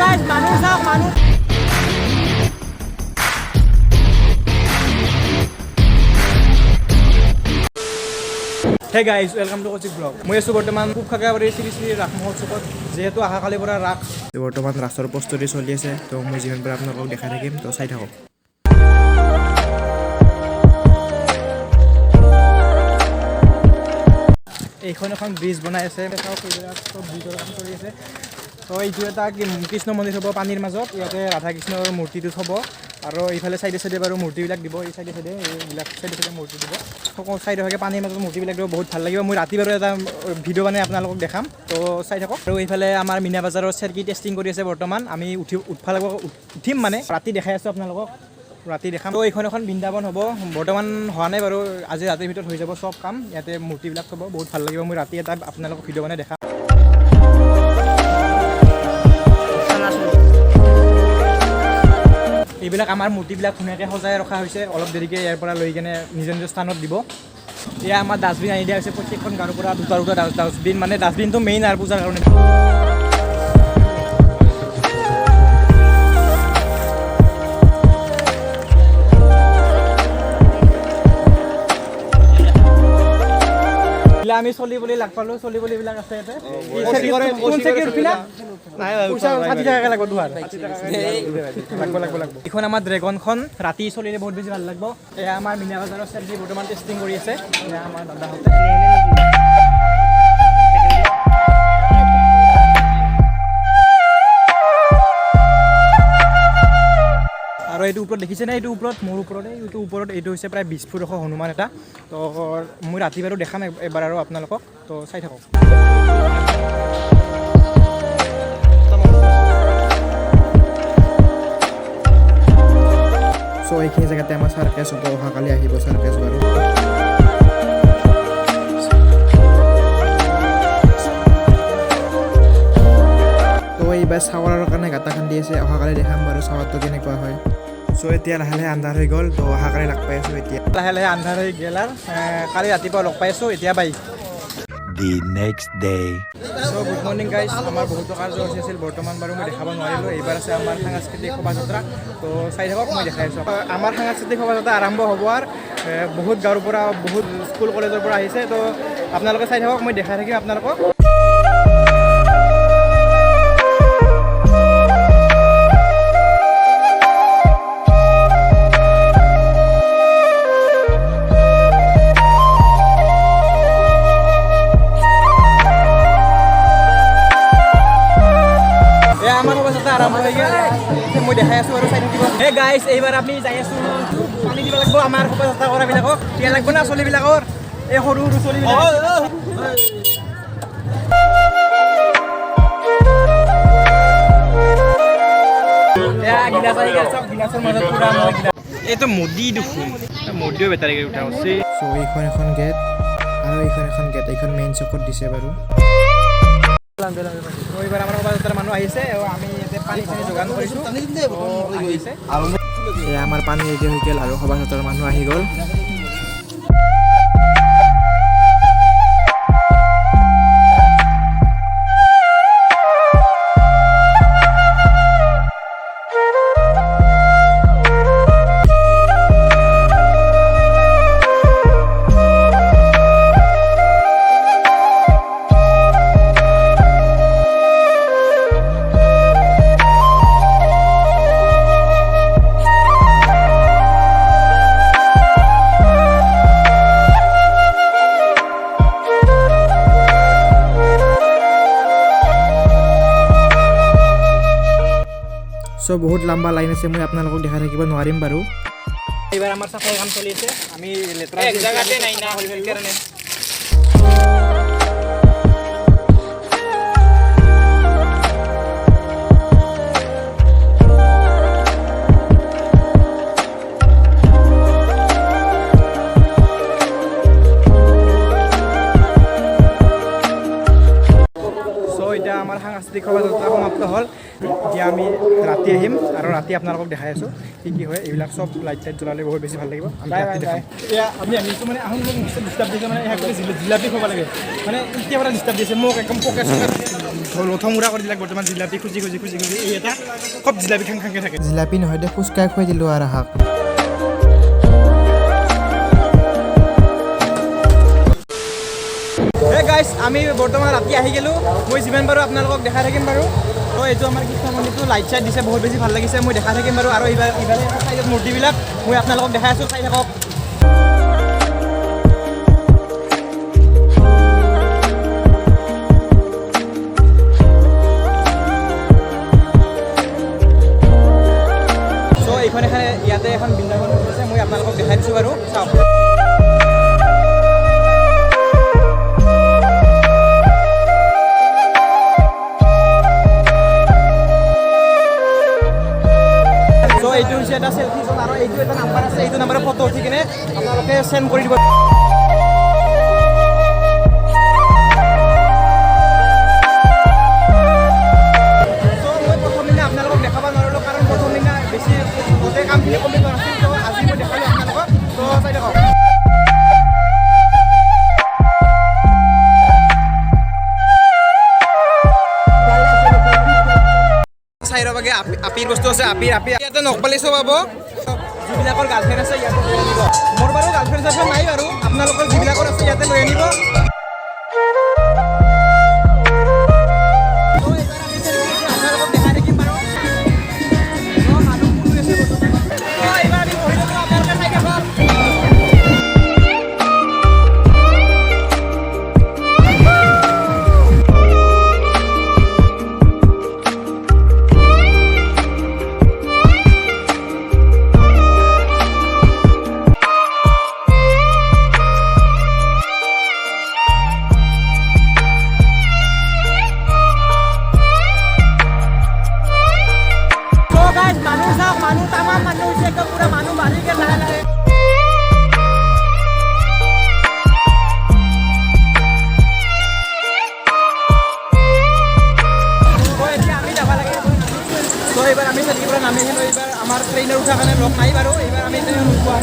Guys মানুহ চাওক মানুহ hey guys welcome to Kaushik blog মই আছোঁ বৰ্তমান পূব খাগৰাবাৰী শ্ৰী শ্ৰী ৰাস মহোৎসৱত যিহেতু অহাকালিৰ পৰা ৰাস বৰ্তমান ৰাসৰ প্ৰস্তুতি চলি আছে তো মই যিমান পাৰে আপোনালোকক দেখাই থাকিম তো চাই থাকক এইখন এখন ব্ৰিজ বনাই আছে চাওক এইবিলাক চব ব্ৰিজৰ কাম চলি আছে তো এইটো এটা কৃষ্ণ মন্দিৰ হ'ব পানীৰ মাজত ইয়াতে ৰাধা কৃষ্ণৰ মূৰ্তিটো থ'ব আৰু এইফালে চাইডে চাইডে বাৰু মূৰ্তিবিলাক দিব এই চাইডে চাইডে এইবিলাক চাইডে চাইডে মূৰ্তি দিব চাইডে হয়কৈ পানীৰ মাজত মূৰ্তিবিলাক দিব বহুত ভাল লাগিব মই ৰাতি বাৰু এটা ভিডিঅ' বনাই আপোনালোকক দেখাম তো চাই থাকক আৰু এইফালে আমাৰ মীনা বাজাৰৰ চেৰকি টেষ্টিং কৰি আছে বৰ্তমান আমি উঠিম মানে ৰাতি দেখাই আছোঁ আপোনালোকক ৰাতি দেখাম তো এইখন এখন বৃন্দাবন হ'ব বৰ্তমান হোৱা নাই বাৰু আজি ৰাতিৰ ভিতৰত হৈ যাব চব কাম ইয়াতে মূৰ্তিবিলাক থ'ব বহুত ভাল লাগিব মই ৰাতি এটা আপোনালোকক ভিডিঅ' বনাই দেখাম এইবিলাক আমাৰ মূৰ্তিবিলাক ধুনীয়াকৈ সজাই ৰখা হৈছে অলপ দেৰিকৈ ইয়াৰ পৰা লৈ কেনে নিজৰ নিজৰ স্থানত দিব এয়া আমাৰ ডাষ্টবিন আনি দিয়া হৈছে প্ৰত্যেকখন গাঁৱৰ পৰা দুটা দুটা ডাষ্টবিন মানে ডাষ্টবিনটো মেইন আৰু পূজাৰ কাৰণে আমি চলি বুলি লাগ পালোঁ চলি বুলিবিলাক আছে ইয়াতে এইখন আমাৰ ড্ৰেগনখন ৰাতি চলিলে বহুত বেছি ভাল লাগিব এয়া আমাৰ মীনা বাজাৰৰ চেলফি বৰ্তমান টেষ্টিং কৰি আছে এয়া আমাৰ দাদাহঁতে আৰু এইটো ওপৰত দেখিছেনে এইটো ওপৰত মোৰ ওপৰতে এইটো ওপৰত এইটো হৈছে প্ৰায় 20 ফুট হনুমান এটা তো মই ৰাতি বাৰু দেখাম এবাৰ আৰু আপোনালোকক তো চাই থাকক চ' এইখিনি জেগাতে আমাৰ চাৰ্কাছ হ'ব অহাকালি আহিব চাৰ্কাছ বাৰু তো এইবাৰ চাৱাৰৰ কাৰণে গাঁটা খান্দি আছে অহাকালি দেখাম বাৰু চাৱাৰটো কেনেকুৱা হয় চ' এতিয়া লাহে লাহে আন্ধাৰ হৈ গ'ল তো অহাকালি লগ পাই আছোঁ এতিয়া লাহে লাহে আন্ধাৰ হৈ গ'ল আৰু কালি ৰাতিপুৱা লগ পাই আছোঁ এতিয়া বাই The next day. So' good morning guys আমাৰ বহুতো কাৰ্যসূচী আছিল বৰ্তমান বাৰু মই দেখাব নোৱাৰিলোঁ এইবাৰ আছে আমাৰ সাংস্কৃতিক শোভাযাত্ৰা তো চাই থাকক মই দেখাই আছোঁ আমাৰ সাংস্কৃতিক শোভাযাত্ৰা আৰম্ভ হ'ব আৰু বহুত গাঁৱৰ পৰা বহুত স্কুল কলেজৰ পৰা আহিছে তো আপোনালোকে চাই থাকক মই দেখাই থাকিম আপোনালোকক মই দেখাই আছোঁ আৰু চাই থাকিব হে গাইজ এইবাৰ আমি যাই আছোঁ পানী দিব লাগিব আমাৰ শোভাযাত্ৰা কৰাবিলাকক দিয়া লাগিব না চলিবিলাকৰ এই সৰু সৰু চলিবিলাক এইটো মোদী দেখোন মোদীও বেটাৰী গাড়ী উঠা হৈছে চ' এইখন এখন গেট আৰু এইখন এখন গেট এইখন মেইন চকত দিছে বাৰু এইবাৰ আমাৰ শোভাযাত্ৰাৰ মানুহ আহিছে আমি ইয়াতে পানী চানী যোগান কৰিছোঁ এয়া আমাৰ পানী ৰেডি হৈ গ'ল আৰু শোভাযাত্ৰাৰ মানুহ আহি গ'ল চ' বহুত লম্বা লাইন আছে মই আপোনালোকক দেখাই থাকিব নোৱাৰিম বাৰু এইবাৰ আমাৰ চাফাই কাম চলি আছে আমি লেতেৰা এক জায়গাতে নাই না কাৰণে এতিয়া আমাৰ সাংস্কৃতিক শোভাযাত্ৰা সমাপ্ত হ'ল এতিয়া আমি ৰাতি আহিম আৰু ৰাতি আপোনালোকক দেখাই আছোঁ কি কি হয় এইবিলাক চব লাইট টাইট জ্বলালে বহুত বেছি ভাল লাগিব আমি ৰাতি দেখাম এয়া আমি আহিছোঁ মানে আহোঁ ডিষ্টাৰ্ব দিছে মানে ইয়াক জিলাপি খাব লাগে মানে এতিয়াৰ পৰা ডিষ্টাৰ্ব দিছে মোক একদম পকেট লথমুৰা কৰি দিলাক বৰ্তমান জিলাপি খুজি এই এটা খুব জিলাপি খাংকে থাকে জিলাপি নহয় দে ফুচকাই খুৱাই দিলোঁ আৰু হাক হে গাইছ আমি বৰ্তমান ৰাতি আহি গ'লোঁ মই যিমান পাৰোঁ আপোনালোকক দেখাই থাকিম বাৰু তো এইটো আমাৰ কৃষ্ণ মন্দিৰটো লাইট চাইট দিছে বহুত বেছি ভাল লাগিছে মই দেখাই থাকিম বাৰু আৰু ইফালে চাইডত মূৰ্তিবিলাক মই আপোনালোকক দেখাই আছোঁ চাই থাকক চ' এইখন ইয়াতে এখন বৃন্দাবন আছে মই আপোনালোকক দেখাই দিছোঁ বাৰু চাওক এইটো হৈছে এটা চেলফি জোন আৰু এইটো এটা নাম্বাৰ আছে এইটো নাম্বাৰত ফটো উঠি কিনে আপোনালোকে সেন্ড কৰি দিব মই প্ৰথম দিনা আপোনালোকক দেখাব নোৱাৰিলোঁ কাৰণ প্ৰথম দিনা বেছি গোটেই কামখিনি কমপ্লিট কৰা নাছিল তো আজি মই দেখালোঁ আপোনালোকক তো চাই থাকক চাইৰ বাগে আপিৰ বস্তু আছে আপিৰ ইয়াতে নকপালি চব পাব যিবিলাকৰ গাৰ্লফ্ৰেণ্ড আছে ইয়াতে লৈ আনিব মোৰ বাৰু গাৰ্লফ্ৰেণ্ড চাৰ্লফ্ৰেণ্ড নাই বাৰু আপোনালোকৰ যিবিলাকৰ আছে ইয়াতে লৈ আনিব আপোনালোকক দেখাই থাকিম বাৰু মানুহ কোন আছে এইবাৰ আমি বহি থাকোঁ আপোনালোকে চাই থাকক মানুহ তামাম মানুহ হৈছে একদম পুৰা মানুহ বাঢ়িকে লাহে লাহে এতিয়া আমি যাব লাগে তো এইবাৰ আমি চাৰিৰ পৰা নামি আহিলোঁ এইবাৰ আমাৰ ট্ৰেইনৰ উঠাৰ কাৰণে লগ নাই বাৰু এইবাৰ আমি ট্ৰেইনত নোপোৱা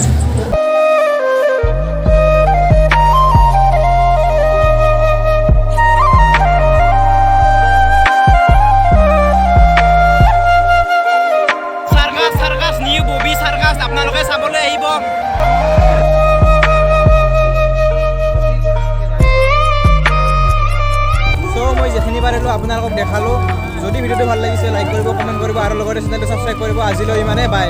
আপোনালোকে চাবলৈ আহিব চ' মই যেখিনি পাৰিলোঁ আপোনালোকক দেখালোঁ যদি ভিডিঅ'টো ভাল লাগিছে লাইক কৰিব কমেণ্ট কৰিব আৰু লগতে চেনেলটো ছাবস্ক্ৰাইব কৰিব আজিলৈ ইমানে বাই